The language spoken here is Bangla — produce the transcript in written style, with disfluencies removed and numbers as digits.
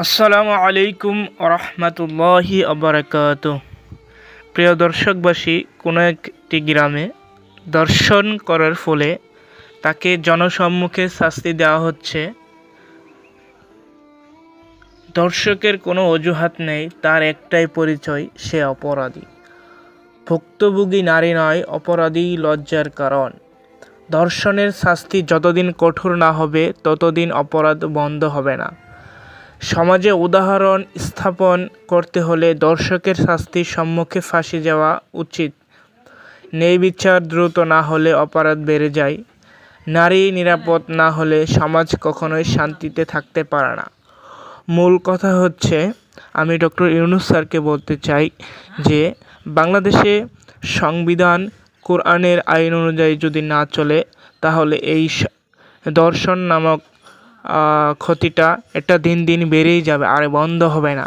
আসসালামু আলাইকুম রহমতুল্লাহি আবরাকাত। প্রিয় দর্শকবাসী, কোনো একটি গ্রামে দর্শন করার ফলে তাকে জনসম্মুখে শাস্তি দেওয়া হচ্ছে। দর্শকের কোনো অজুহাত নেই, তার একটাই পরিচয়, সে অপরাধী। ভুক্তভোগী নারী নয়, অপরাধী লজ্জার কারণ। দর্শনের শাস্তি যতদিন কঠোর না হবে ততদিন অপরাধ বন্ধ হবে না। সমাজে উদাহরণ স্থাপন করতে হলে দর্শকের শাস্তির সম্মুখে ফাঁসি যাওয়া উচিত। ন্যায়বিচার দ্রুত না হলে অপরাধ বেড়ে যায়। নারী নিরাপদ না হলে সমাজ কখনোই শান্তিতে থাকতে পারে না। মূল কথা হচ্ছে, আমি ডক্টর ইউনূস স্যারকে বলতে চাই যে বাংলাদেশে সংবিধান কোরআনের আইন অনুযায়ী যদি না চলে, তাহলে এই দর্শন নামক ক্ষতিটা এটা দিন দিন বেড়েই যাবে, আর বন্ধ হবে না।